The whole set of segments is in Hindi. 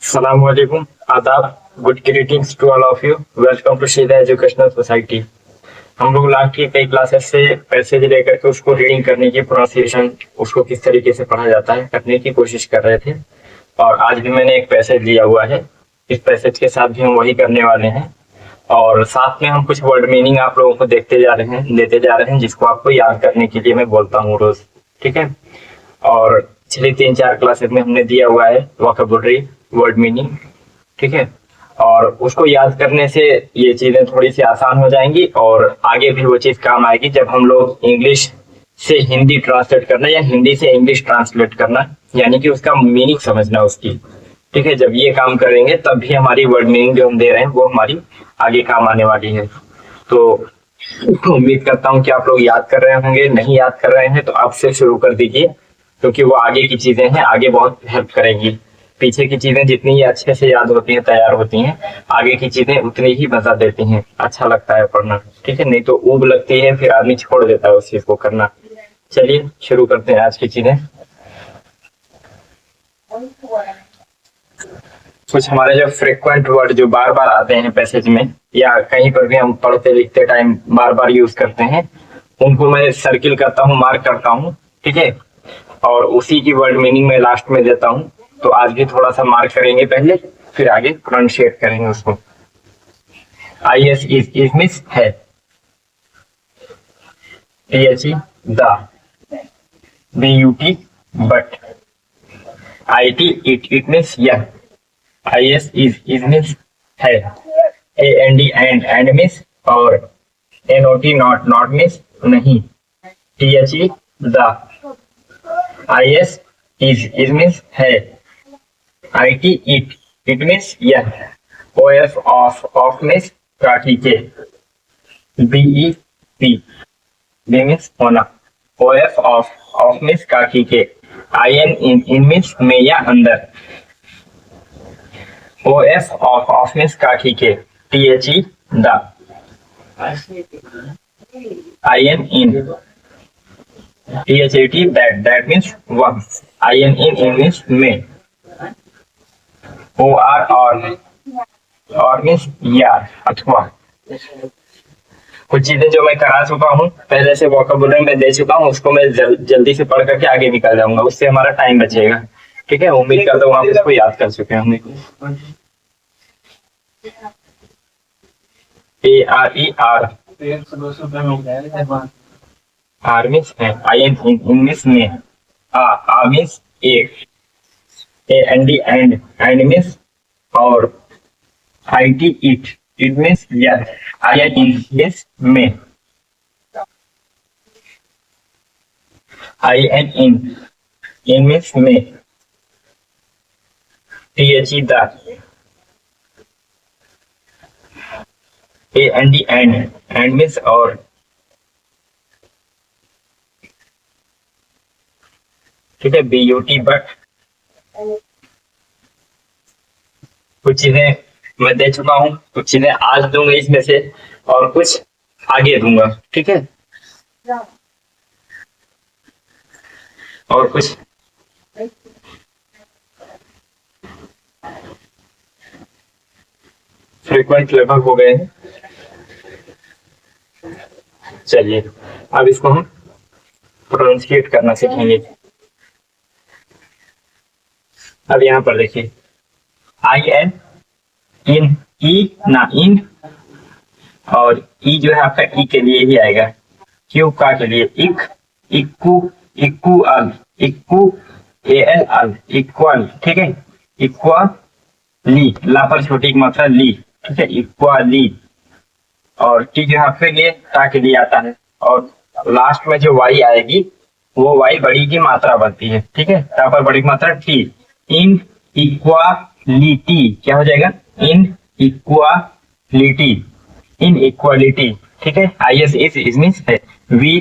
अस्सलाम वालेकुम, आदाब, good greetings to all of you. Welcome to Seedha educational society. हम लोग लास्ट की कई क्लासेस से पैसेज लेकर के उसको रीडिंग करने की प्रोनाउंसिएशन उसको किस तरीके से पढ़ा जाता है करने की कोशिश कर रहे थे। और आज भी मैंने एक पैसेज लिया हुआ है। इस पैसेज के साथ भी हम वही करने वाले हैं और साथ में हम कुछ वर्ड मीनिंग आप लोगों को देखते जा रहे हैं, देते जा रहे हैं, जिसको आपको याद करने के लिए मैं बोलता हूँ रोज। ठीक है। और पिछली 3-4 क्लासेस में हमने दिया हुआ है वोकैबुलरी, वर्ड मीनिंग। ठीक है। और उसको याद करने से ये चीजें थोड़ी सी आसान हो जाएंगी और आगे भी वो चीज काम आएगी जब हम लोग इंग्लिश से हिंदी ट्रांसलेट करना या हिंदी से इंग्लिश ट्रांसलेट करना, यानी कि उसका मीनिंग समझना उसकी। ठीक है। जब ये काम करेंगे तब भी हमारी वर्ड मीनिंग जो हम दे रहे हैं वो हमारी आगे काम आने वाली है। तो उम्मीद करता हूँ कि आप लोग याद कर रहे होंगे। नहीं याद कर रहे हैं तो आप से शुरू कर दीजिए, क्योंकि वो आगे की चीजें हैं, आगे बहुत हेल्प करेंगी। पीछे की चीजें जितनी ही अच्छे से याद होती हैं, तैयार होती हैं, आगे की चीजें उतनी ही मजा देती हैं, अच्छा लगता है पढ़ना। ठीक है। नहीं तो ऊब लगती है, फिर आदमी छोड़ देता है उस चीज को करना। चलिए शुरू करते हैं आज की चीजें। कुछ हमारे जो फ्रिक्वेंट वर्ड जो बार बार आते हैं पैसेज में या कहीं पर भी हम पढ़ते लिखते टाइम बार बार यूज करते हैं, उनको मैं सर्किल करता हूँ, मार्क करता हूँ। ठीक है। और उसी की वर्ड मीनिंग में लास्ट में देता हूँ। तो आज भी थोड़ा सा मार्क करेंगे पहले, फिर आगे प्रोनाउंशिएट करेंगे उसको। IS इज मींस है। THE the. BUT but. IT it means यह। IS इज मींस है। AND एंड मींस और। NOT नॉट मींस नहीं। THE the. IS is means है। IT इट मींस यह। OF ऑफ मींस काठी के। BE बी मींस होना। OF ऑफ मींस काठी के। IN इन मींस में या अंदर। OF ऑफ मींस काठी के। THE the. IN in. THAT that means वह। IN इन मींस में। OR और मींस यार अथवा। कुछ चीजें जो मैं करा चुका हूँ पहले से, वोकैबुलरी में दे चुका हूँ, उसको मैं जल्दी से पढ़ करके आगे निकल जाऊंगा, उससे हमारा टाइम बचेगा। ठीक है। उम्मीद करता हूँ आप इसको याद कर चुके होंगे। ARE आर मींस है। IN इन मींस में। आ मींस एक। AND एंड मींस और। IT इट मींस यह। IN इन मींस में। IN इन मींस में। THE the. AND and means और। ठीक है। BUT but. कुछ चीजें मैं दे चुका हूँ, कुछ चीजें आज दूंगा इसमें से और कुछ आगे दूंगा। ठीक है। और कुछ फ्रीक्वेंट लगभग हो गए हैं। चलिए अब इसको हम प्रोनाउंशिएट करना सीखेंगे। अब यहाँ पर देखिए, IN इन, ई ना इन, और ई जो है आपका ई के लिए ही आएगा। क्यू का के लिए इक, इक्कू, इक्कू अल, इक्कू AL अल, इक्वल। ठीक है। इक्वाली, ला पर छोटी की मात्रा ली। ठीक है। इक्वाली। और टी जो है आपके लिए टा के लिए आता है, और लास्ट में जो वाई आएगी वो वाई बड़ी की मात्रा बनती है। ठीक है। टा पर बड़ी की मात्रा टी। इन इक्वालिटी क्या हो जाएगा? इन इक्वालिटी, इन इक्वालिटी। ठीक है। IS इज मींस है। वी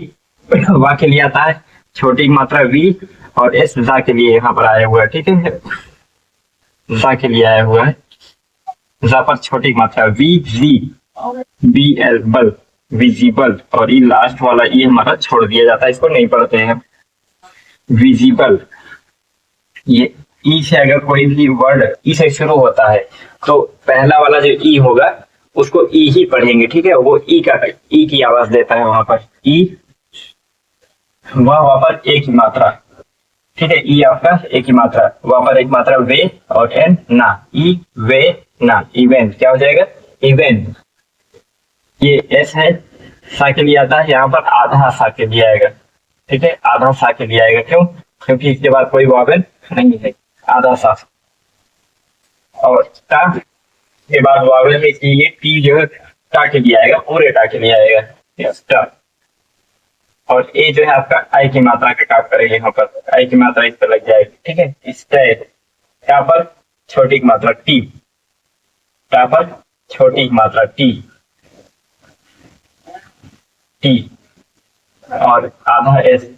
वा के लिए आता है, छोटी की मात्रा वी, और एस जा के लिए यहाँ पर आया हुआ है। ठीक है। जा के लिए आया हुआ है, जा पर छोटी की मात्रा वी, BL बल, विजिबल। और ये लास्ट वाला ये हमारा छोड़ दिया जाता है, इसको नहीं पढ़ते हैं। विजिबल, ये ई से अगर कोई भी वर्ड ई से शुरू होता है तो पहला वाला जो ई होगा उसको ई ही पढ़ेंगे, ठीक है। वो ई की आवाज देता है वहां पर ई, वहां पर एक ही मात्रा, ठीक है। ई आपका एक ही मात्रा, वहां पर एक मात्रा वे और एन ना, ई वे ना, इवेन क्या हो जाएगा इवेन। ये एस है, सा के लिए आता है, यहाँ पर आधा सा के लिए आएगा, ठीक है। आधा सा के लिए आएगा, क्यों? क्योंकि इसके बाद कोई वॉवेल नहीं है, आधा सा। और टा के बाद वॉवेल है, इसलिए टी जो है टा के लिए आएगा, पूरे टा के लिए आएगा, यस टा। और ए जो है आपका आई की मात्रा का काम करेगा, यहाँ पर आई की मात्रा इस पर लग जाएगी, ठीक है। इस यहाँ पर छोटी की मात्रा टी, टा पर छोटी की मात्रा टी, टी। और आधा एस,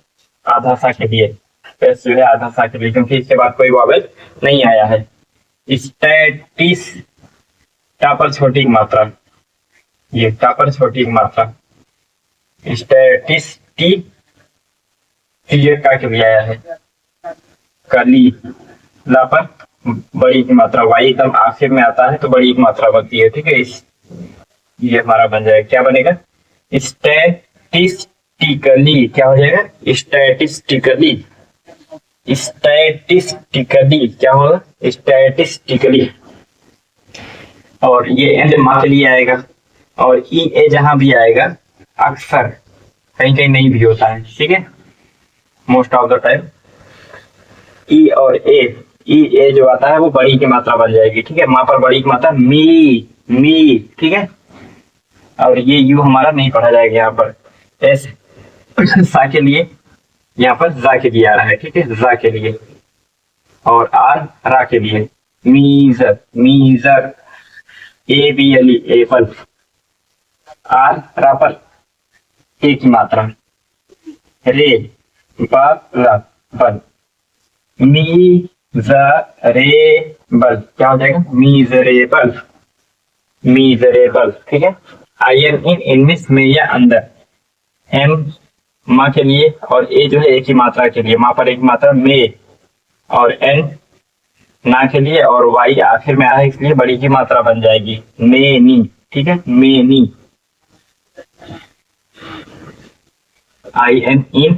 आधा सा के लिए एस जो है आधा सा के लिए, क्योंकि इसके बाद कोई वॉवेल नहीं आया है। स्टैटिस, टा पर छोटी की मात्रा, ये टा पर छोटी की मात्रा, स्टैटिस टी, ये का के लिए आया है। कली, ला पर बड़ी की मात्रा, वाई एकदम आखिर में आता है तो बड़ी की मात्रा बनती है, ठीक है। इस ये हमारा बन जाएगा, क्या बनेगा स्टैटिस्टिकली, क्या हो जाएगा स्टैटिस्टिकली, स्टैटिस्टिकली क्या होगा स्टैटिस्टिकली। और ये एंड माँ के लिए आएगा, और ई ए जहां भी आएगा अक्सर कहीं कहीं नहीं भी होता है, ठीक है, मोस्ट ऑफ द टाइम। ई और ए, ई ए जो आता है वो बड़ी की मात्रा बन जाएगी, ठीक है। माँ पर बड़ी की मात्रा मी, ठीक है। और ये यू हमारा नहीं पढ़ा जाएगा, यहाँ पर एस सा के लिए, यहाँ पर जा के लिए आ रहा है, ठीक है, जा के लिए। और आर रा के लिए, measure, a b l apple, r रा पर एक ही मात्रा, रे बल, मीजरेबल क्या हो जाएगा मीजरेबल, ठीक है। आई एम इन में या अंदर, एम माँ के लिए और ए जो है एक ही मात्रा के लिए, माँ पर एक मात्रा में, और एन ना के लिए, और वाई आखिर में आ है इसलिए बड़ी की मात्रा बन जाएगी मेनी, ठीक है, many. I n in,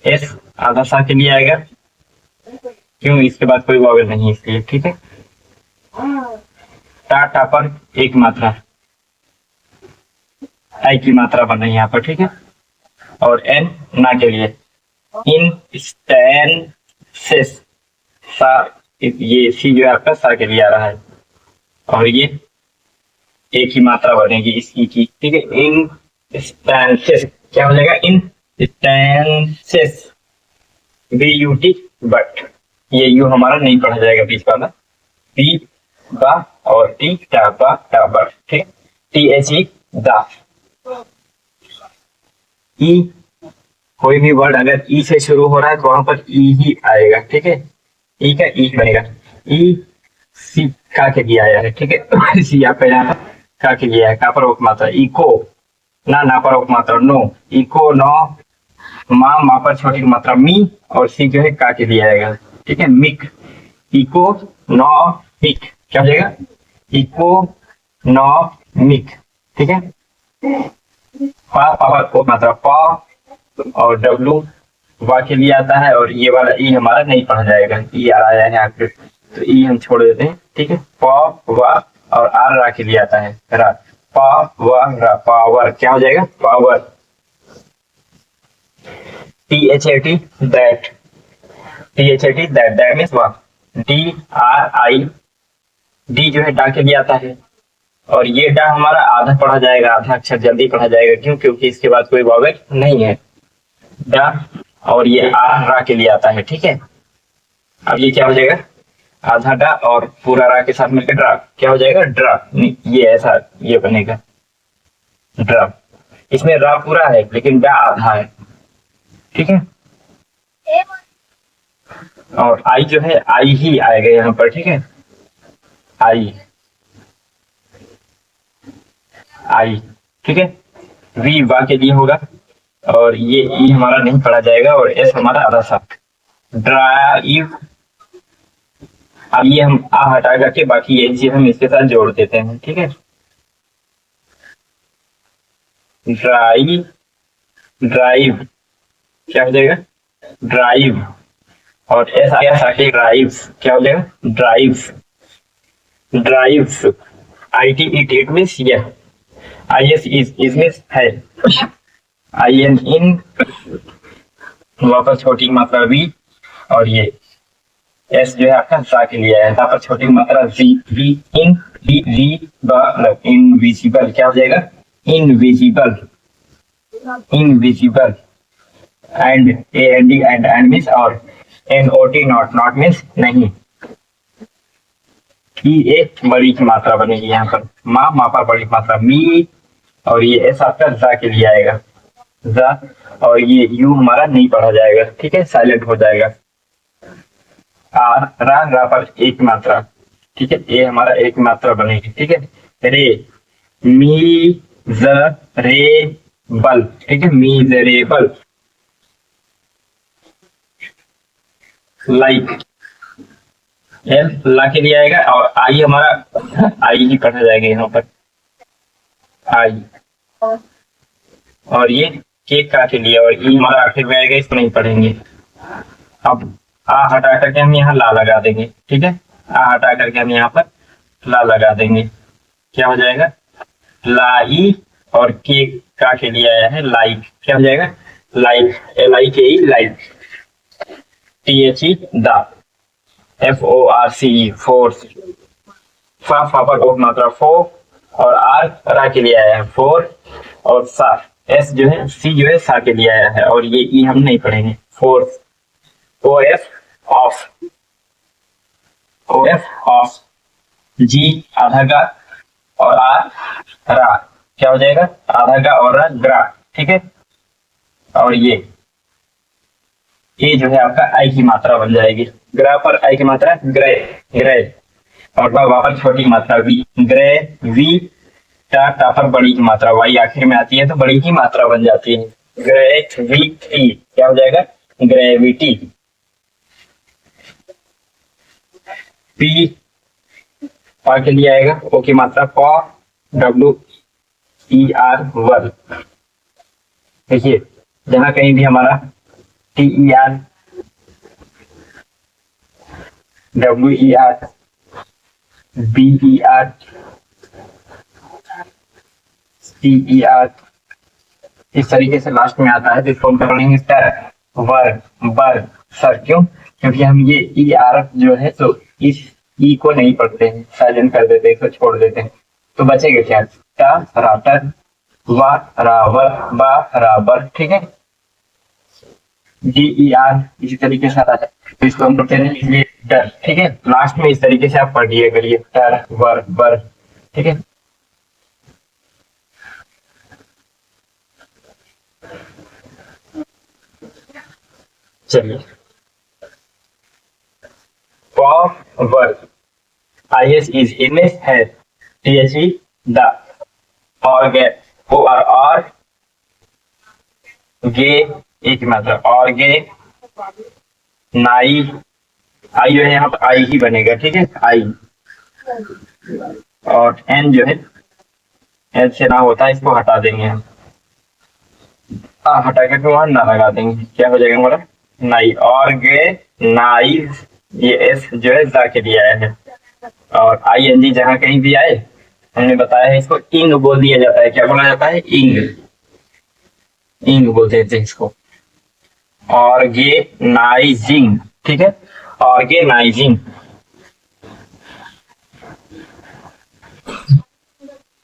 s आधा सा के लिए आएगा, क्यों? इसके बाद कोई वॉवेल नहीं इसलिए, ठीक है। टा पर एक मात्रा, आई की मात्रा बन रही है यहाँ पर, ठीक है। और एन ना के लिए, इन स्टैंसेस, सा, ये सी जो है आपका सा के लिए आ रहा है, और ये एक ही मात्रा बनेगी इसी की, ठीक है। इन स्टैंसेस क्या हो जाएगा इन स्टैंसेस, BUT बट, ये यू हमारा नहीं पढ़ा जाएगा बीच वाला, बी बा और टी टाबर, ठीक। THE दा, ई कोई भी वर्ड अगर ई से शुरू हो रहा है तो वहां पर ई ही आएगा, ठीक है। ई का ई बनेगा, ई सी का के लिए आया है, ठीक है। सी आप यहाँ का के लिए है, का पर उप मात्रा, इको ना पर उप मात्रा नो, इको नो, माँ पर छोटी मात्रा मी, और सी जो है का के लिए आएगा, ठीक है। मिक, इको नो मिक क्या हो जाएगा इको नो मिक, ठीक है। पा पर मात्रा पा, और डब्लू वा के लिए आता है, और ये वाला ई हमारा नहीं पढ़ा जाएगा, ई आया है यहाँ पे तो ई हम छोड़ देते हैं, ठीक है। पा वा और आर रा के लिए आता है, रा, पा वा रा, पावर क्या हो जाएगा power. THAT that, that means वाह। DRI, डी जो है डा के लिए आता है, और ये डा हमारा आधा पढ़ा जाएगा, आधा अक्षर जल्दी पढ़ा जाएगा, क्यों? क्योंकि इसके बाद कोई वॉवेल नहीं है, डा। और ये आर रा के लिए आता है, ठीक है। अब ये क्या हो जाएगा आधा डा और पूरा रा के साथ मिलकर ड्रा, क्या हो जाएगा ड्रा, ये ऐसा ये बनेगा ड्रा। इसमें रा पूरा है लेकिन डा आधा है, ठीक है। और आई जो है आई ही आएगा यहाँ पर, ठीक है। आई, ठीक है। वी वा के लिए होगा, और ये ई हमारा नहीं पढ़ा जाएगा, और एस हमारा आधा सा। ड्राइव अब ये हम आ हटा करके बाकी ये चीज हम इसके साथ जोड़ देते हैं, ठीक है। ड्राई, ड्राइव क्या हो जाएगा, ड्राइव, और एस आगे ड्राइव्स क्या हो जाएगा, drives, drives. I T it it means यह, आई एस इज मीन्स है, आई एन इन, वापस छोटी मात्रा वी, और ये एस जो है आपका सा के लिए है, यहाँ पर छोटी मात्रा V, V in, V V invisible क्या हो जाएगा, invisible, invisible. And A N D and means और, N O T not, not means नहीं। ई एक बड़ी की मात्रा बनेगी यहाँ पर, माँ माँ पर बड़ी मात्रा मी, और ये एस आपका जा के लिए आएगा, जा, और ये यू हमारा नहीं पढ़ा जाएगा, ठीक है, साइलेंट हो जाएगा। आर रा, रा पर एक मात्रा, ठीक है, ए हमारा एक मात्रा बनेगी, ठीक है। रे, मी ज रे बल, ठीक है, मीजरेबल। लाइक, एल ला के लिए आएगा, और आई हमारा आई ही पढ़ा जाएगा यहाँ पर, आई, और ये के का के लिए, और ई हमारा आखिर में आएगा, इसको नहीं पढ़ेंगे। अब आ हटा करके हम यहाँ ला लगा देंगे, ठीक है, आ हटा करके हम यहाँ पर ला लगा देंगे, क्या हो जाएगा, लाई, और के का के लिए आया है लाइक, क्या हो जाएगा, like, l i k e, like. T h e the, f o r C e force, फा फा पर एक मात्रा फो, और आर रा के लिए आया है फोर, और सा एस जो है, सी जो है सा के लिए आया है, और ये ई हम नहीं पढ़ेंगे, force. O F of, O F of, G आधा का, और आर रा क्या हो जाएगा, आधा का और रा ग्रा, ठीक है। और ये जो है आपका आई की मात्रा बन जाएगी, ग्रा पर आई की मात्रा ग्रे, ग्रे, और वहां पर छोटी मात्रा वी, ग्रे वी, टा टा पर बड़ी की मात्रा वाई आखिर में आती है तो बड़ी की मात्रा बन जाती है, ग्रेविटी क्या हो जाएगा, ग्रेविटी। पी पा के लिए आएगा, ओ की मात्रा पॉ, डब्ल्यू ई आर वर। देखिए जहां कहीं भी हमारा T E R, W E R, B E R, सी ई आर इस तरीके से लास्ट में आता है तो इसको हम पढ़ेंगे सर, वर, बर, सर। क्यों, क्योंकि हम ये ई आर जो है तो इस ई को नहीं पढ़ते हैं, साइलेंट कर देते हैं, इसको छोड़ देते हैं, तो बचेगा क्या, टा राटर, वा रावर, बा राबर, ठीक है। डी ई आर इसी तरीके से आता है तो इसको हम पढ़ते हैं ये डर, ठीक है। लास्ट में इस तरीके से आप पढ़ लिया करिए, टर वर बर, ठीक है। चलिए power, I S is image है, टी एच ई द, और गेट, ओ आर आर, गे एक मात्रा, और गे, नाई, आई जो है यहाँ पर आई ही बनेगा, ठीक है, आई, और एन जो है एन से ना होता है इसको हटा देंगे हम, हटा करके वहां ना लगा देंगे, क्या हो जाएगा हमारा नाई, और गे नाई, ये एस जो है जा के लिए आया है, और आई एन जी जहां कहीं भी आए हमने बताया है इसको इंग बोल दिया जाता है, क्या बोला जाता है, इंग, इंग बोलते हैं इसको। ऑर्गेनाइजिंग, ठीक है, ऑर्गेनाइजिंग,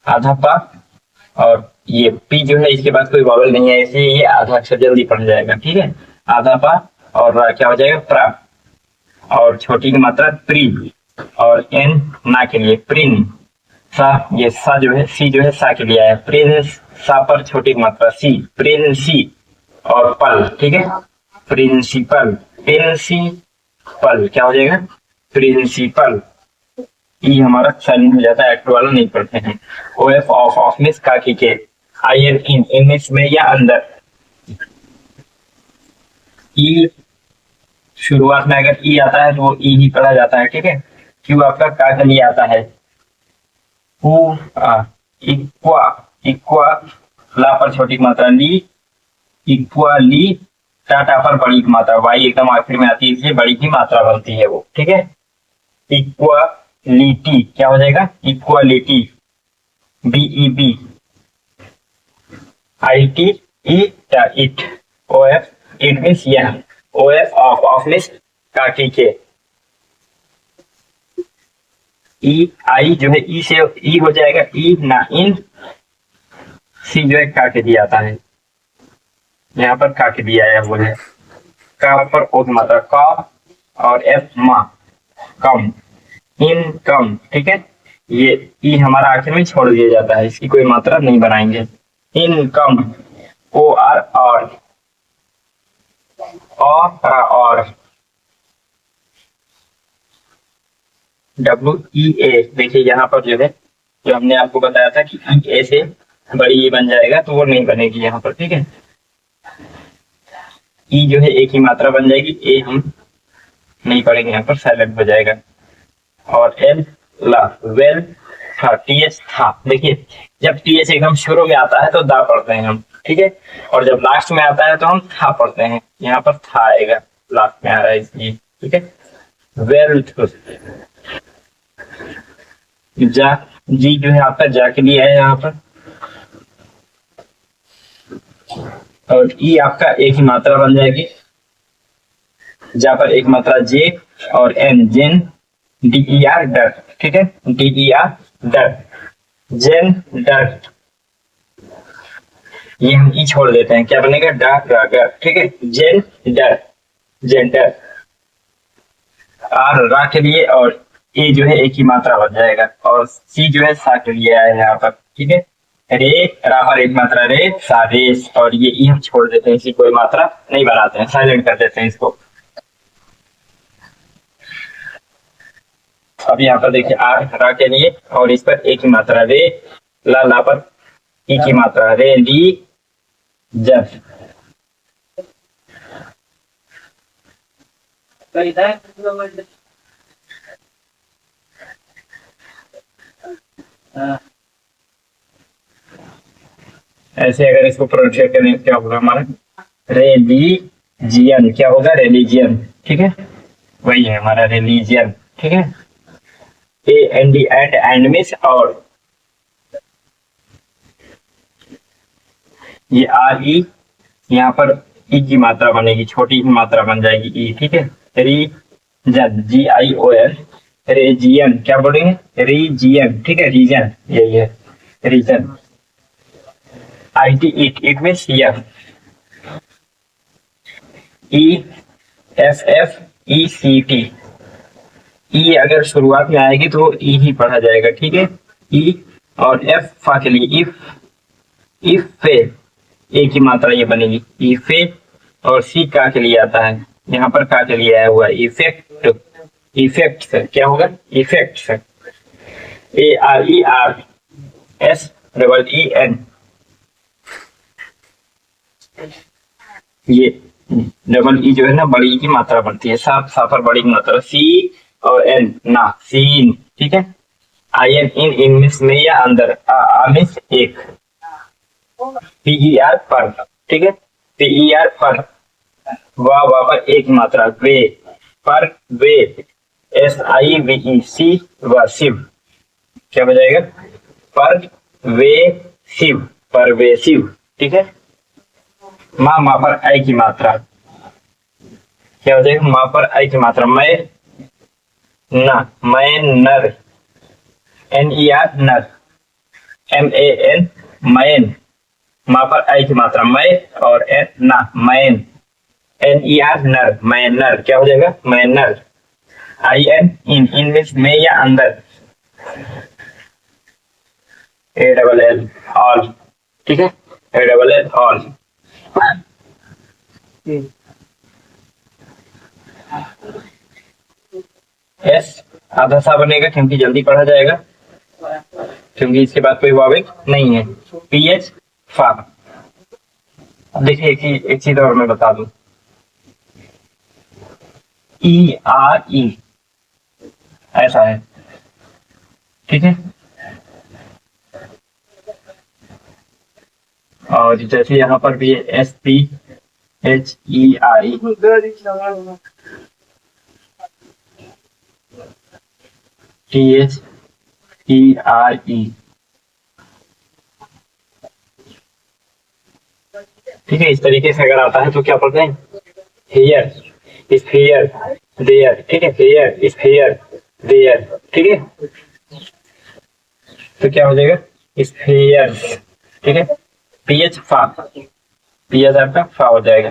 आधा पा, और ये पी जो है इसके बाद कोई वॉवेल नहीं है इसलिए ये आधा अक्षर जल्दी पढ़ जाएगा, ठीक है। आधा पा और क्या हो जाएगा, प्रा, और छोटी की मात्रा प्री, और एन ना के लिए प्रिन, सा, ये सा जो है, सी जो है सा के लिए आया, प्रिंस, सा पर छोटी की मात्रा सी, प्रिंसी, और पल, ठीक है, प्रिंसिपल, प्रिंसिपल क्या हो जाएगा, प्रिंसिपल। ई हमारा साइलेंट हो जाता है, एक्ट वाला नहीं पढ़ते हैं। ओ एफ ऑफ, ऑफ मिस का के, आई एन इन, इमेज में या अंदर, ई शुरुआत में अगर ई आता है तो वो ई ही पढ़ा जाता है, ठीक है। क्यू आपका का लिए आता है, इक्वा, इक्वा ला पर छोटी मात्रा ली, इक्वाली टाटा पर बड़ी की मात्रा, वाई एकदम आखिर में आती है इसलिए बड़ी की मात्रा बनती है वो, ठीक है। इक्वालिटी क्या हो जाएगा, equality, BEB, IT, it, OF, it means यह, OF ऑफ मीन्स काटी के, आई जो है ई से ई हो जाएगा, ई ना इन, सी जो है काट दिया आता है, यहाँ पर काट दिया है वो है, का पर ओ की मात्रा का, और एफ मा, कम, इन कम, ठीक है। ये ई हमारा आखिर में छोड़ दिया जाता है, इसकी कोई मात्रा नहीं बनाएंगे। इन कम, OR और WEA, देखिए यहाँ पर जो है, जो हमने आपको बताया था कि E से बड़ी ए बन जाएगा तो वो नहीं बनेगी यहाँ पर, ठीक है। ई जो है एक ही मात्रा बन जाएगी, ए हम नहीं पढ़ेंगे यहाँ पर, साइलेंट हो जाएगा। और एल ला, वेल था, TH था, देखिए जब TH एकदम शुरू में आता है तो दा पढ़ते हैं हम, ठीक है, और जब लास्ट में आता है तो हम था पढ़ते हैं, यहाँ पर था आएगा, लास्ट में आ रहा है इसलिए, ठीक है। वेल्थ, जा, जी जो है आपका जा के लिए है यहाँ पर, और ई आपका एक ही मात्रा बन जाएगी, जहां पर एक मात्रा जे, और एन जेन, DER डर, ठीक है, DER डर, जेन डर, ये हम ई छोड़ देते हैं, क्या बनेगा, डर, ठीक है, जेन डर, जेंडर, आर रा के लिए, और ए जो है एक ही मात्रा बन जाएगा, और सी जो है सा के लिए आया है यहाँ पर, ठीक है। रे, रा पर एक मात्रा रे, सा रेस, और ये ई हम छोड़ देते हैं, इसी कोई मात्रा नहीं बनाते हैं, साइलेंट कर देते हैं इसको। अब यहाँ पर देखिए आर रा के लिए, और इस पर एक ही मात्रा रे, ला पर ई की मात्रा रे, ली जब, ऐसे अगर इसको प्रोनाउंसिएट करें क्या होगा हमारा, रेलीजियन, क्या होगा, रेलीजियन, ठीक है, वही है हमारा रिलीजियन, ठीक है। AND एंड मिस, और ये RE, यहाँ पर ई की मात्रा बनेगी, छोटी मात्रा बन जाएगी ई, ठीक है। रीजन, GION, रीजियन, क्या बोलेंगे, रीजियन, ठीक है, रीजन यही है, रीजन। IT इट मीन्स यह, EFFECT, ई अगर शुरुआत में आएगी तो ई ही पढ़ा जाएगा, ठीक है। ई और एफ फा के लिए इफ फे, एक ही मात्रा ये बनेगी, इफे, और सी का के लिए आता है, यहाँ पर का के लिए आया हुआ है, इफेक्ट, इफेक्ट से क्या होगा, इफेक्ट से, ARERSEEN, ये डबल ई जो है ना, बड़ी की मात्रा बनती है, साफ साफर बड़ी की मात्रा, सी और एन ना, सीन, ठीक है। IN इन मीन्स में या अंदर, मीन्स एक, PER पर, ठीक है, PER पर, वाह पर एक मात्रा, वे पर, वे, SIVE, व शिव, क्या हो जाएगा, पर वे शिव, परवेशिव, ठीक है। माँ पर आई की मात्रा, क्या हो जाएगा, माँ पर आई की मात्रा, मैं ना, मैं नर, NER नर, MAN मैन, माँ पर आई की मात्रा मैं, और एन ना, मैन, NER नर, मैं नर, क्या हो जाएगा, मैं नर। IN इन मीन्स में या अंदर, ALL ऑल, ठीक है, ALL ऑल। S आधा सा बनेगा क्योंकि जल्दी पढ़ा जाएगा, क्योंकि इसके बाद कोई वाविक नहीं है। PH फा, अब देखिए एक चीज और मैं बता दूं, ERE, ऐसा है, ठीक है। और जैसे यहाँ पर भी SPHEI, THERE, ठीक है। इस तरीके से अगर आता है तो क्या पढ़ते हैं, हेयर, स्फीयर, देयर, ठीक है, हेयर, स्फीयर, देयर, ठीक है। तो क्या हो जाएगा, स्फीयर, ठीक है। पीएच फा, पीएच आपका फा हो जाएगा।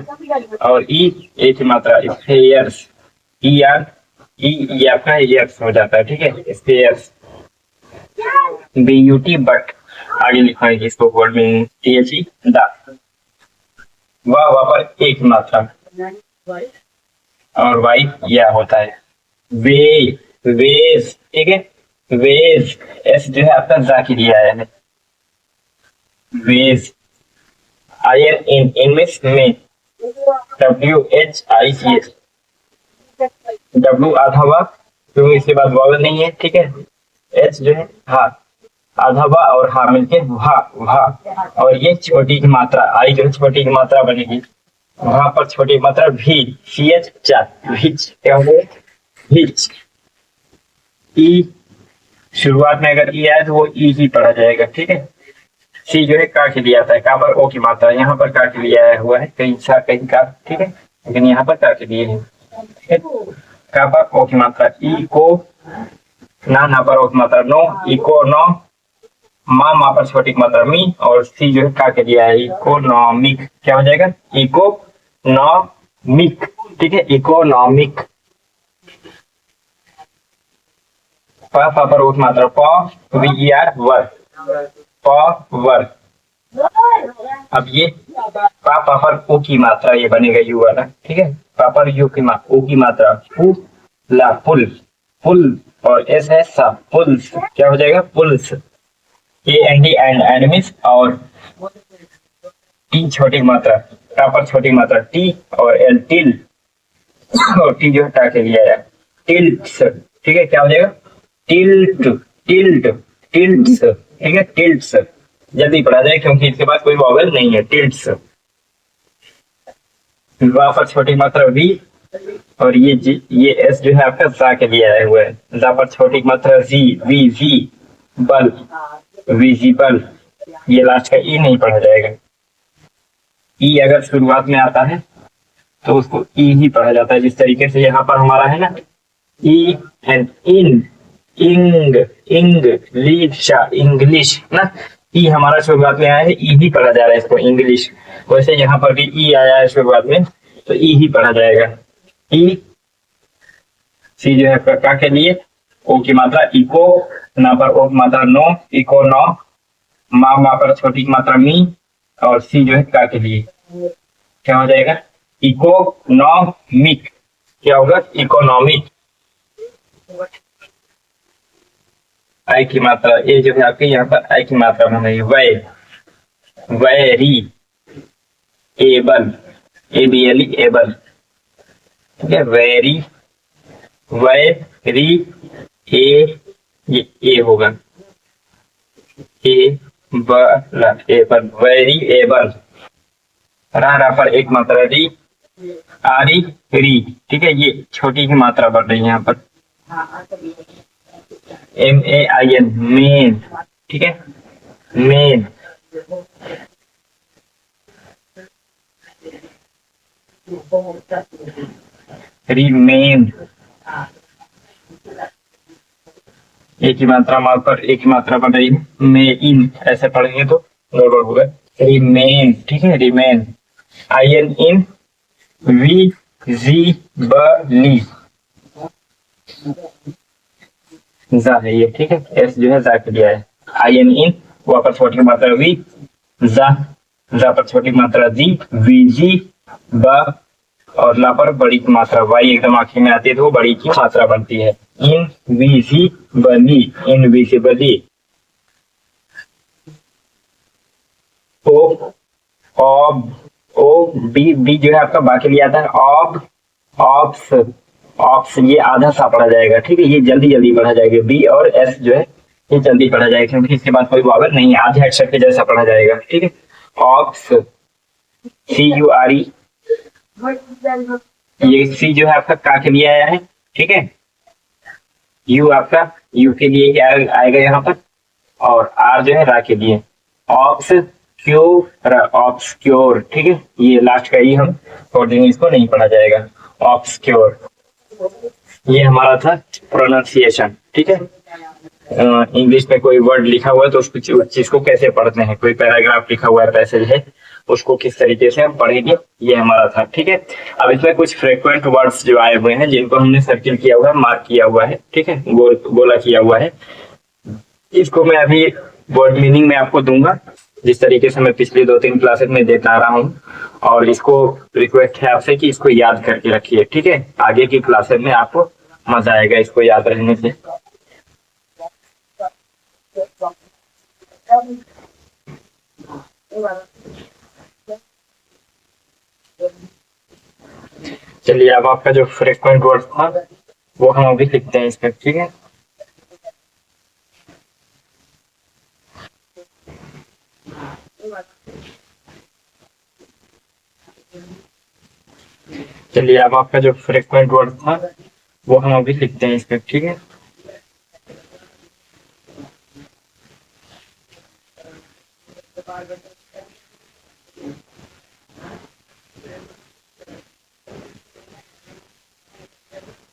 और ई ए की मात्रा स्फीयर्स, ई आर, ई आपका ईयर्स हो जाता है, ठीक है, स्फीयर्स। BUT बट, आगे लिखाएंगे इसको वर्ड में THE द, वहाँ पर एक मात्रा, और वाई यह होता है। वे, वेज, ठीक है, वेज, एस जो है आपका जा के लिए आया है, वेज। आयन इन में WHICH, W आधा वा, क्योंकि इसके बाद वॉवल नहीं है, ठीक है। H जो है हा, आधा वा और हा मिलके भा, भा। और ये छोटी की मात्रा आई जो है छोटी की मात्रा बनेगी, वहां पर छोटी मात्रा भी, CH विच, क्या होगा, विच। ई शुरुआत में अगर ई आए तो वो ई ही पढ़ा जाएगा, ठीक है। सी जो है का के लिए आता है, का पर ओ की मात्रा, यहाँ पर का के लिए आया हुआ है, कहीं सा कहीं का, ठीक है, लेकिन यहाँ पर का के लिए है, ठीक है। का पर ओ की मात्रा, ई को ना, ना पर ओ की मात्रा नो, इको नो, मा पर छोटी की मात्रा मी, और सी जो है का के लिए आया है, इकोनॉमिक, क्या हो जाएगा, इकोनॉमिक, ठीक है, इकोनॉमिक। पा पर ओ की मात्रा प, VER वर, वर। अब ये पा पर ओ की मात्रा ये बनेगा यू वाला, ठीक है। पा पर यू की ओ की मात्रा पु, ला पुल, पुल। और एस है सा, पुल्स, क्या हो जाएगा, पुल्स। AND एंड मिस, और टी छोटी मात्रा, टा पर छोटी मात्रा टी, और एल टिल, और टी जो है टा के लिए आया, टिल्ट्स, ठीक है, क्या हो जाएगा, टिल्ट, टिल्ट, टिल्ट्स, ठीक है, टिल्ट्स। जल्दी पढ़ा जाए क्योंकि इसके बाद कोई वॉवेल नहीं है, टिल्ट्स। वहां पर छोटी मात्रा वी, और ये एस जो है आपका जा के लिए आया हुआ है, जा पर छोटी मात्रा जी, वी जी बल, विजिबल। ये लास्ट का ई नहीं पढ़ा जाएगा, ई अगर शुरुआत में आता है तो उसको ई ही पढ़ा जाता है, जिस तरीके से यहाँ पर हमारा है ना, ई एंड इन, इंग, इंग्लिश, इंग्लिश ना, ई हमारा शुरुआत में आया है, ई ही पढ़ा जा रहा है इसको, इंग्लिश। वैसे यहाँ पर भी ई आया है शुरुआत में, तो ई ही पढ़ा जाएगा। ई, सी जो है का के लिए, ओ की मात्रा इको, ना पर ओ की मात्रा नो, इको नो, मा पर छोटी की मात्रा मी, और सी जो है का के लिए, क्या हो जाएगा, इकोनॉमिक, क्या होगा, इकोनॉमिक। आई की मात्रा ए जो है आपके यहाँ पर आई की मात्रा बनेगी, वै, वैरी, एबल, ABLE एबल, ठीक है, वेरी, वैरी, ये ए होगा, एबल, वेरी एबल। रा पर एक मात्रा री, आरी, री, ठीक है, ये छोटी की मात्रा बढ़ रही है यहाँ पर, MAIN, मेन, ठीक है, मेन। रिमेन, एक ही मात्रा माल पर एक ही मात्रा बढ़ रही है, मे इन, ऐसे पढ़ेंगे तो गड़बड़ होगा, रिमेन, ठीक है, रिमेन। IN इन, विजिबली, जा है ये, ठीक है, एस जो है जा के लिया है। IN इन, वहां पर छोटी मात्रा वी, जा पर छोटी मात्रा जी, विजी ब, और ला पर बड़ी की मात्रा वाई एकदम आखिर में आती है तो वो बड़ी की मात्रा बनती है, इनविजिबली, इनविजिबली। ओ, ऑब, ओ बी, बी जो है आपका बाकी लिया था, ऑब, ऑब्स, ऑप्स ये आधा सा पढ़ा जाएगा, ठीक है, ये जल्दी जल्दी पढ़ा जाएगा। बी और एस जो है ये जल्दी पढ़ा जाएगा क्योंकि इसके बाद कोई वावल नहीं है, आधे अक्षर के जैसा पढ़ा जाएगा, ठीक है। ऑप्स, CURE, ये सी जो है आपका का के लिए आया है, ठीक है। यू आपका यू के लिए क्या आएगा यहाँ पर, और आर जो है रा के लिए। ऑप्स क्योर, ऑप्स क्योर, ठीक है, ये लास्ट का ही हम छोड़ देंगे, इसको नहीं पढ़ा जाएगा। ऑप्स क्योर, ये हमारा था प्रोनाउंसिएशन, ठीक है। इंग्लिश में कोई वर्ड लिखा हुआ है तो उसको उस चीज को कैसे पढ़ते हैं, कोई पैराग्राफ लिखा हुआ है, पैसेज है, उसको किस तरीके से हम पढ़ेंगे, ये हमारा था, ठीक है। अब इसमें कुछ फ्रीक्वेंट वर्ड्स जो आए हुए हैं जिनको हमने सर्किल किया हुआ है, मार्क किया हुआ है, ठीक है, गोला किया हुआ है, इसको मैं अभी वर्ड मीनिंग में आपको दूंगा जिस तरीके से मैं पिछली 2-3 क्लासेस में देता आ रहा हूँ। और इसको रिक्वेस्ट है आपसे कि इसको याद करके रखिए, ठीक है, आगे की क्लासेस में आपको मजा आएगा इसको याद रहने से। चलिए अब आपका जो फ्रीक्वेंट वर्ड था वो हम अभी लिखते हैं इस पर, ठीक है। चलिए अब आपका जो फ्रीक्वेंट वर्ड था वो हम अभी लिखते हैं इस पर, ठीक है।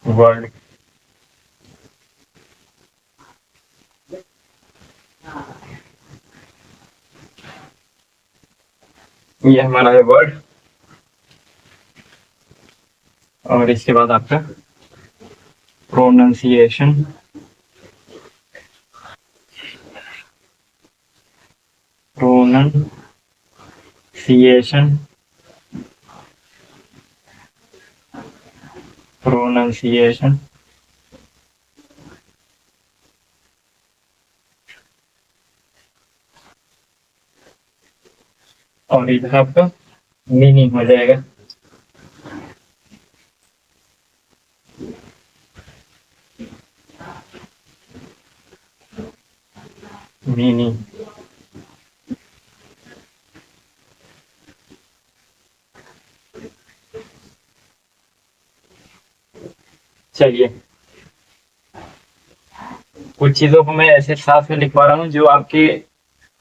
वर्ड, ये हमारा है वर्ड, और इसके बाद आपका प्रोनाउंसिएशन, प्रोनाउंसिएशन, प्रोनाउंसिएशन, और इधर आपका मीनिंग हो जाएगा। मीनिंग, चलिए कुछ चीजों को मैं ऐसे साथ में लिखवा रहा हूँ जो आपके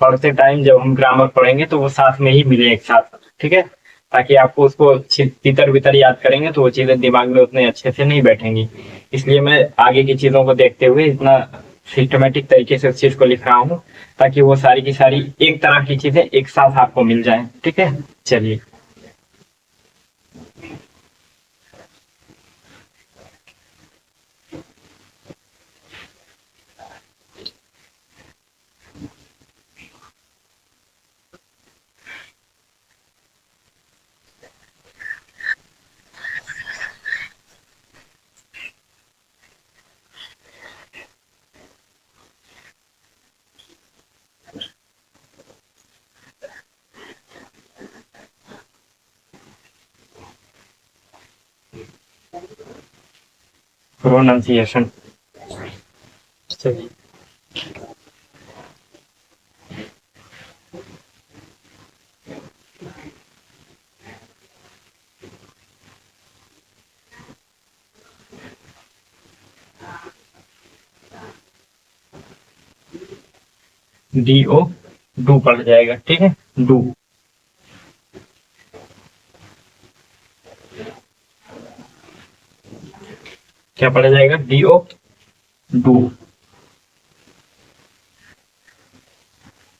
पढ़ते टाइम जब हम ग्रामर पढ़ेंगे तो वो साथ में ही मिले एक साथ, ठीक है, ताकि आपको उसको तितर बितर याद करेंगे तो वो चीजें दिमाग में उतने अच्छे से नहीं बैठेंगी। इसलिए मैं आगे की चीजों को देखते हुए इतना सिस्टमेटिक तरीके से उस चीज को लिख रहा हूँ ताकि वो सारी की सारी एक तरह की चीजें एक साथ आपको मिल जाए, ठीक है। चलिए प्रोनाउंसिएशन, चलिए DO, डू पढ़ जाएगा, ठीक है, डू। क्या पढ़ा जाएगा, DO, डू,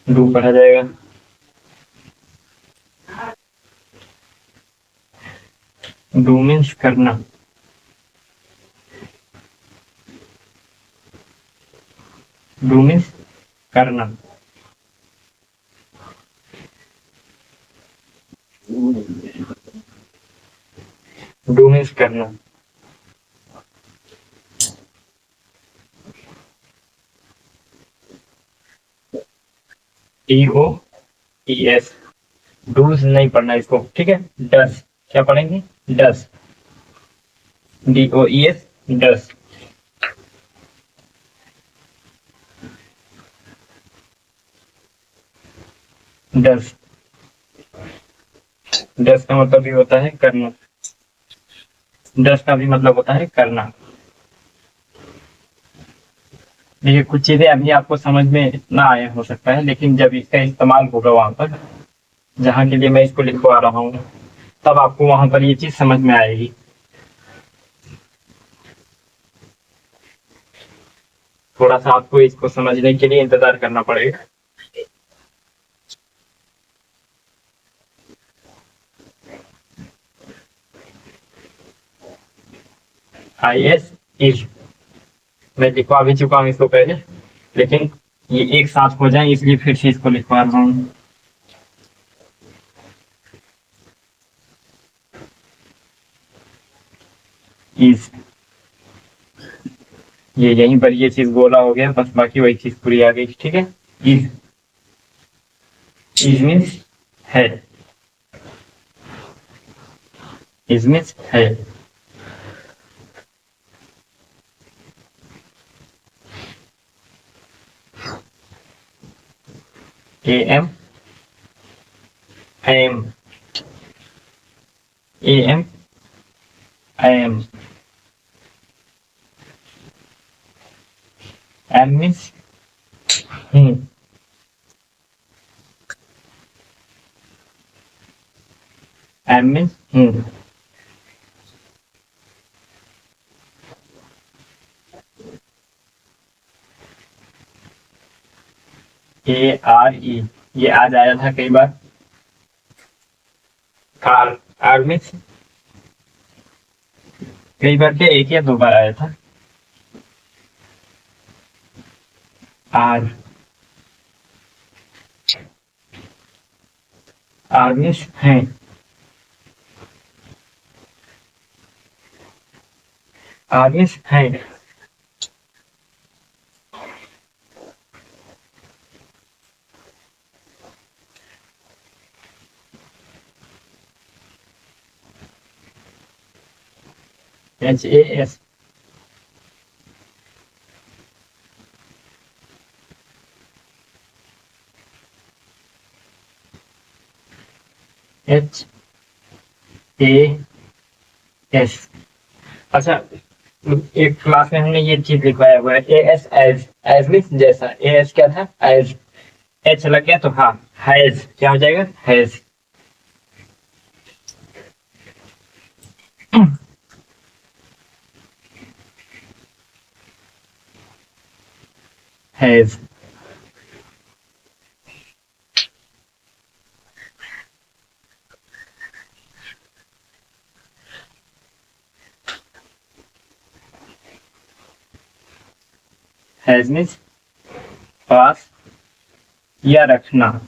डू पढ़ा जाएगा। डू मीन्स करना, डू मीन्स करना। डू मीन्स करना। DOES, डूज नहीं पढ़ना इसको, ठीक है। डस, क्या पढ़ेंगे, डस, DOES, डस। डस डस का मतलब भी होता है करना। डस का भी मतलब होता है करना। देखिए कुछ चीजें अभी आपको समझ में ना आया हो सकता है, लेकिन जब इसका इस्तेमाल होगा वहां पर जहाँ के लिए मैं इसको लिखवा रहा हूँ, तब आपको वहां पर ये चीज समझ में आएगी। थोड़ा सा आपको इसको समझने के लिए इंतजार करना पड़ेगा। IS इज, मैं लिखवा भी चुका हूँ इसको पहले, लेकिन ये एक साथ हो जाए इसलिए फिर से इसको लिखवा रहा हूँ। इज, ये यहीं पर ये चीज गोला हो गया, बस बाकी वही चीज पूरी आ गई। ठीक है। इज, इज मीन्स है। इज मीन्स है। AM, am, am, am, am means हूँ। am मीन्स हूँ। ARE, ये आज आया था कई बार। आर, आर मीन्स कई बार क्या, एक या दो बार आया था। आर, आर मीन्स है। आर मीन्स है। HAS, HAS। अच्छा, एक क्लास में हमने ये चीज लिखवाया हुआ है, AS एज, एज मीन्स जैसा। AS क्या था, एज। H लग गया तो हाँ, हैज क्या हो जाएगा, हैज। हैज, हैज मीन्स पास या रखना।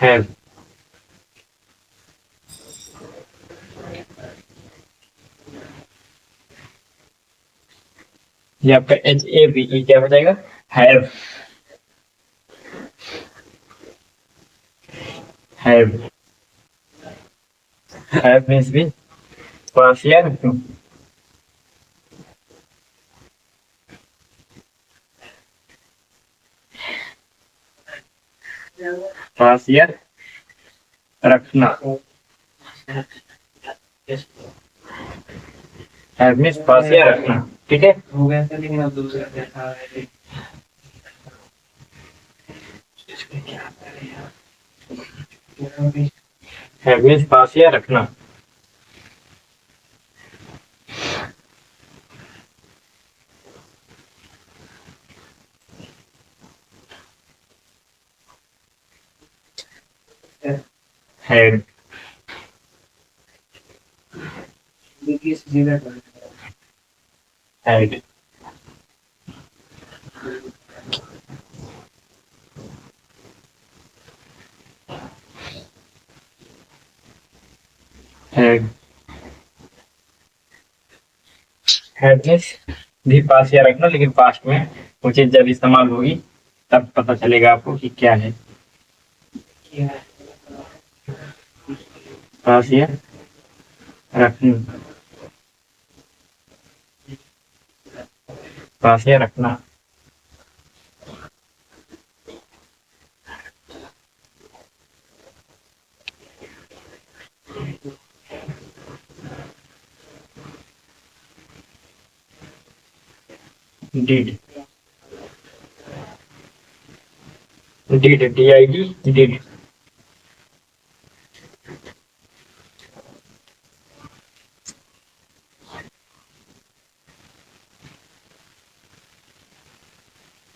हैव, ये आपका HAVE क्या हो जाएगा, हैव। हैव, हैव मीन्स भी पास या रखना। पास या रखना। हैव मीन्स पास या रखना। ठीक है। हैव मीन्स पास या रखना। Had, had, head. हेडनेस भी पास या रखना, लेकिन पास्ट में वो चीज जब इस्तेमाल होगी तब पता चलेगा आपको कि क्या है। पास या रखना, पास या रखना। Did, did, DID, did.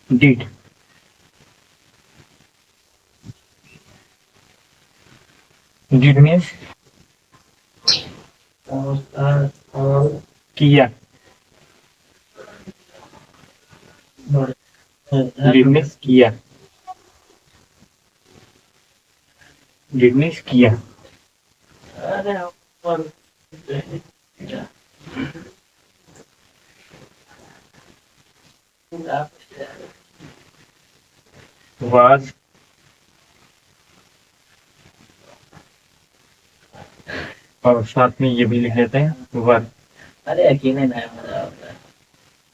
Did, did means किया, डिड मीन्स किया, डिड मीन्स किया। वाज, और साथ में ये भी लिख लेते हैं वर। अरे अकेले ना,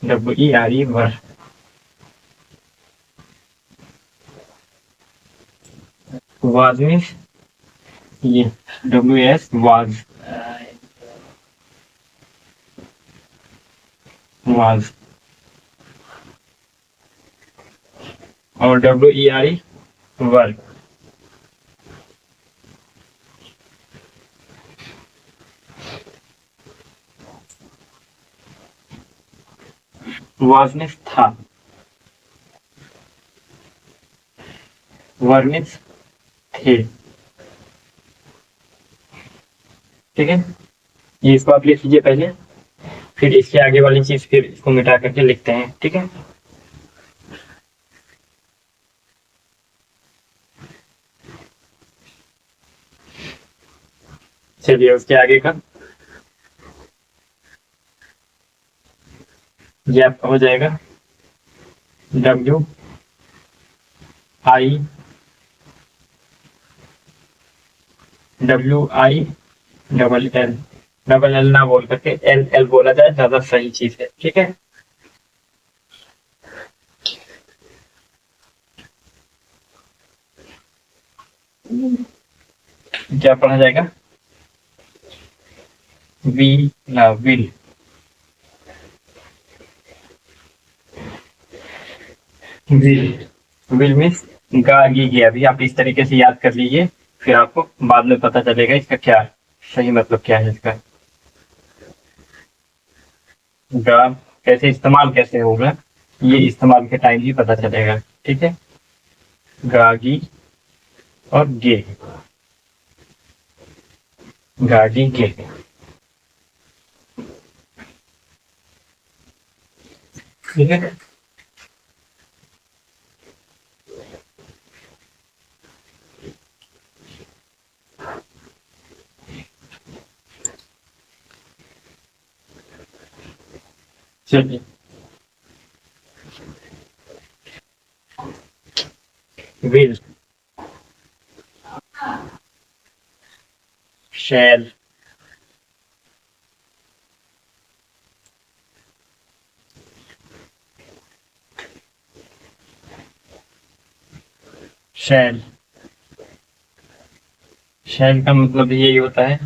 WERE, वर। वाज मीन्स ये, WS वाज, वाज। और WERE, वर्क। वाज मीन्स था, वर मीन्स थे। ठीक है, ये इसको आप लिख लीजिए पहले, फिर इसके आगे वाली चीज फिर इसको मिटा करके लिखते हैं। ठीक है, चलिए उसके आगे का ये आपका हो जाएगा WI, WILL। डबल एल ना बोल करके LL बोला जाए, ज्यादा सही चीज है। ठीक है, क्या पढ़ा जाएगा? वी ना विल, विल, विल मीन्स गा गी गया। अभी आप इस तरीके से याद कर लीजिए, फिर आपको बाद में पता चलेगा इसका क्या सही मतलब क्या है इसका। गा कैसे इस्तेमाल कैसे होगा, ये इस्तेमाल के टाइम ही पता चलेगा। ठीक है, गागी और गे, गागी गे। ठीक है, चलिए विल, शैल, शैल। शैल का मतलब यही होता है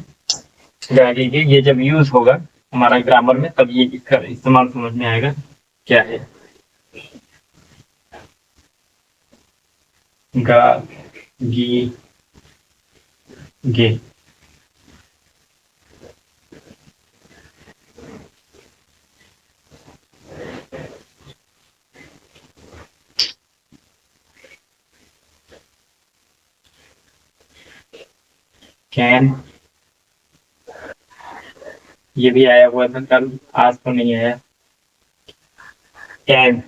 गाड़ी के, ये जब यूज होगा हमारा ग्रामर में तब ये इसका इस्तेमाल समझ में आएगा क्या है। गा गी गे। कैन, ये भी आया हुआ था कल, आज तो नहीं आया। Can,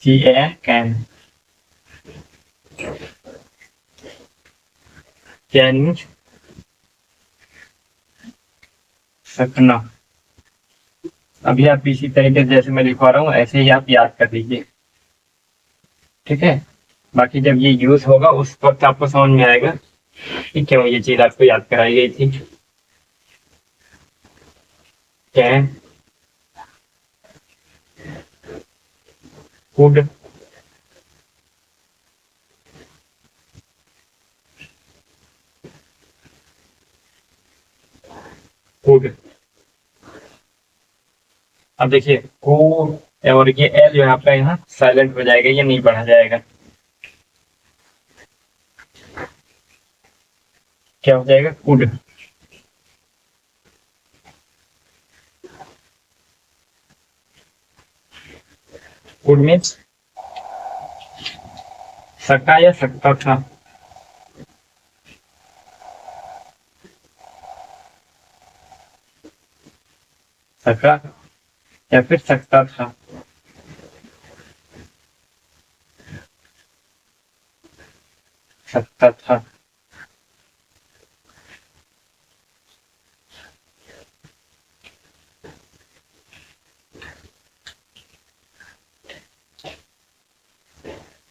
CAN, can. Can means सकना। अभी आप इसी तरीके से जैसे मैं लिखवा रहा हूँ ऐसे ही आप याद कर लीजिए, ठीक है। बाकी जब ये यूज होगा उस वक्त आपको समझ में आएगा कि क्यों ये चीज आपको याद कराई गई थी। Can, could, could. अब देखिए को और ये एल जो है आपका यहाँ साइलेंट हो जाएगा, ये नहीं पढ़ा जाएगा। क्या हो जाएगा? कुड। कुड मीन्स सका या सकता था। सका या फिर सकता था। सकता था।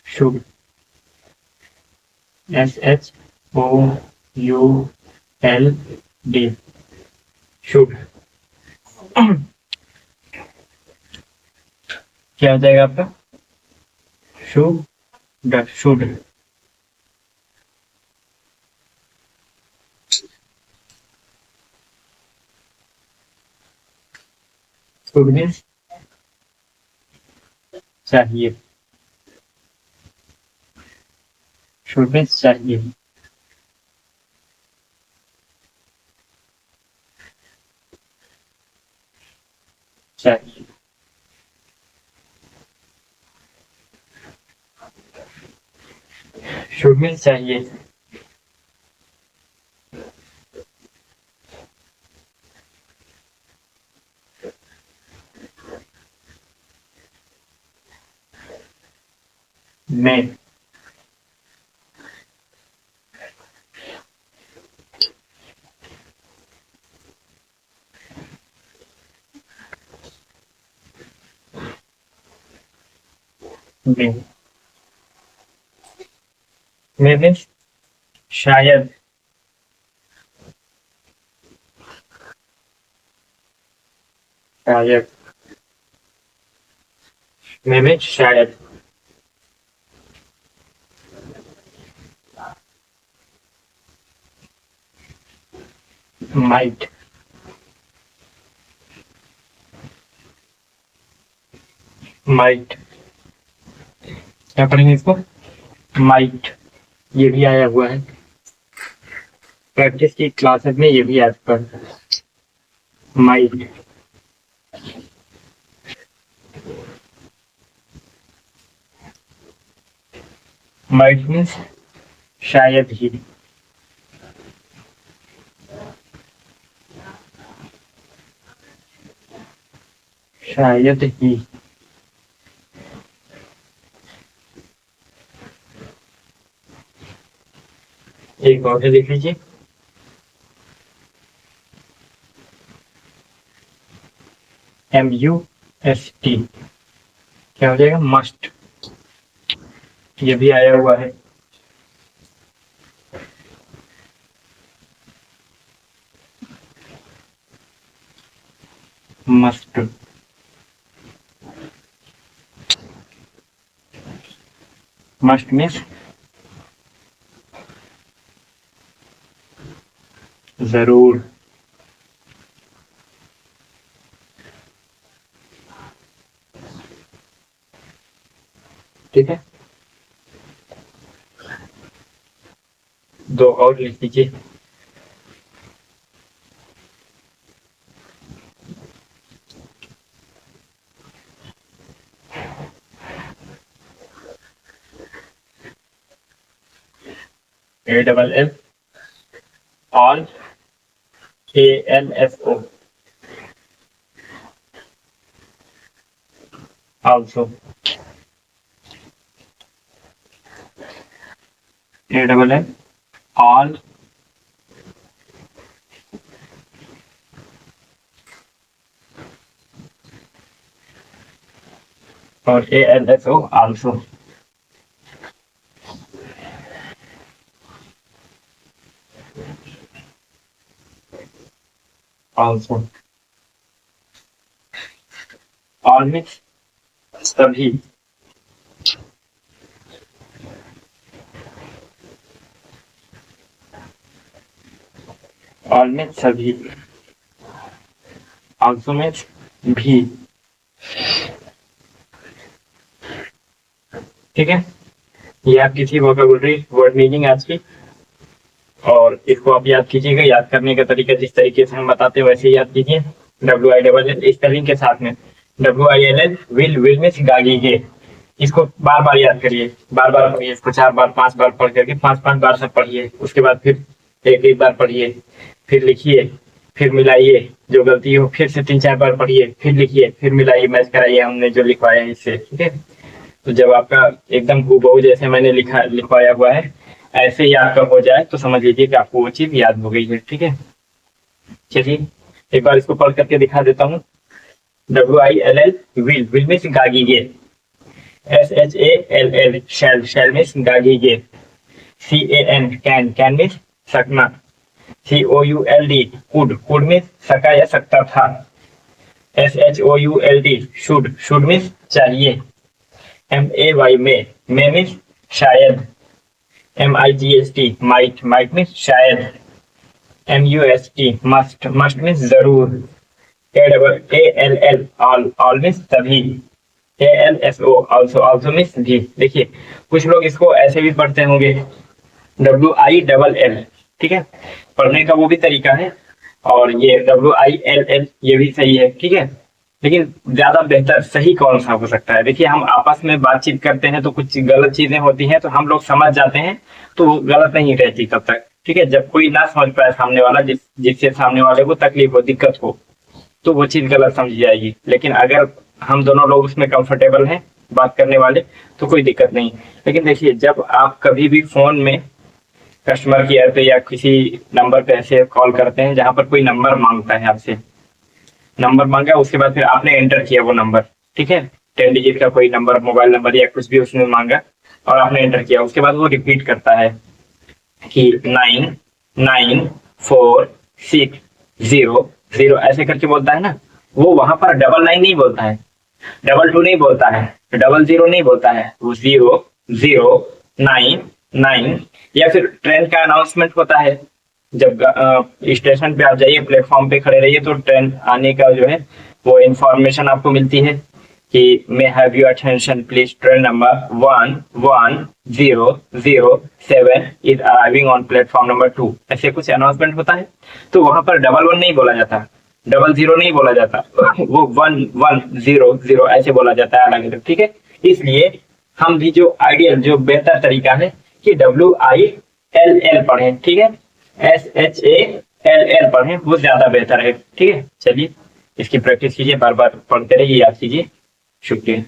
Should, SHOULD, should. क्या हो जाएगा आपका? Should, should. शुड मीन्स चाहिए। शुड मीन्स चाहिए। चाहिए। शुड मीन्स चाहिए। मैं, मैं, मैं मीन्स शायद। शायद। मैं मीन्स शायद। माइट। माइट। क्या पढ़ेंगे इसको? माइट। ये भी आया हुआ है प्रैक्टिस की क्लासेस में, ये भी याद कर। माइट। माइट मीन्स शायद ही। शायद ही। एक और देख लीजिए। MUST। क्या हो जाएगा? मस्ट। ये भी आया हुआ है। मस्ट। मस्ट मीन्स जरूर। ठीक है, दो और लिख लीजिए। ALL, all, ALSO, also। A double L all, और A L S O also. Also all means सभी, ऑल मीन्स सभी, आल्सो मीन्स भी। ठीक है, ये आपकी थी वोकैबुलरी वर्ड मीनिंग आज की, और इसको आप याद कीजिएगा। याद करने का तरीका जिस तरीके से हम बताते हैं वैसे ही याद कीजिए। W I double L spelling के साथ में, W I L L, will में गागीगे, इसको बार बार याद करिए, बार बार पढ़िए इसको, 4 बार 5 बार पढ़ करके 5 बार सब पढ़िए। उसके बाद फिर एक बार पढ़िए, फिर लिखिए, फिर मिलाइए, जो गलती हो फिर से 3-4 बार पढ़िए, फिर लिखिए, फिर मिलाइए, मैच कराइए हमने जो लिखवाया है इससे। ठीक है, तो जब आपका एकदम हूबहू जैसे मैंने लिखवाया हुआ है ऐसे ही आपका हो जाए तो समझ लीजिए कि आपको वो चीज याद हो गई है। ठीक है, चलिए एक बार इसको पढ़ करके दिखा देता हूँ। W I L L, will means गागीगे, S H A L L, shall means गागीगे, C A N, can means सकना, C O U L D, could means सका या सकता था, S H O U L D, should means चाहिए, M A Y, may means शायद, M I G S T, might means शायद, M U S T, must means जरूर, A L L, all means तभी, a L S o, also means भी। देखिए कुछ लोग इसको ऐसे भी पढ़ते होंगे, डब्ल्यू आई डबल एल। ठीक है, पढ़ने का वो भी तरीका है, और ये डब्ल्यू आई एल एल ये भी सही है। ठीक है, लेकिन ज्यादा बेहतर सही कौन सा हो सकता है? देखिए हम आपस में बातचीत करते हैं तो कुछ गलत चीजें होती हैं तो हम लोग समझ जाते हैं, तो वो गलत नहीं रहती तब तक। ठीक है, जब कोई ना समझ पाए सामने वाला, जिससे सामने वाले को तकलीफ हो, दिक्कत हो, तो वो चीज गलत समझी जाएगी। लेकिन अगर हम दोनों लोग उसमें कंफर्टेबल हैं बात करने वाले तो कोई दिक्कत नहीं। लेकिन देखिए जब आप कभी भी फोन में कस्टमर केयर पे या किसी नंबर पे ऐसे कॉल करते हैं जहां पर कोई नंबर मांगता है आपसे, नंबर मांगा उसके बाद फिर आपने एंटर किया वो नंबर, ठीक है, 10 डिजिट का कोई नंबर, मोबाइल नंबर या कुछ भी उसने मांगा और आपने एंटर किया, उसके बाद वो रिपीट करता है कि 99460 ऐसे करके बोलता है ना, वो वहां पर 99 नहीं बोलता है, 22 नहीं बोलता है, 00 नहीं बोलता है, वो 0099। या फिर ट्रेन का अनाउंसमेंट होता है, जब स्टेशन पे आप जाइए, प्लेटफॉर्म पे खड़े रहिए तो ट्रेन आने का जो है वो इंफॉर्मेशन आपको मिलती है कि may have your attention please, train number 11007 is arriving on platform number 2, ऐसे कुछ अनाउंसमेंट होता है। तो वहां पर 11 नहीं बोला जाता, 00 नहीं बोला जाता, वो 1100 ऐसे बोला जाता है अलग अलग। ठीक है, इसलिए हम भी जो आइडियल, जो बेहतर तरीका है कि WILL पढ़ें। ठीक है, SHALL पढ़ें, वो ज्यादा बेहतर है। ठीक है, चलिए इसकी प्रैक्टिस कीजिए, बार बार पढ़ते रहिए, याद कीजिए। शुक्रिया।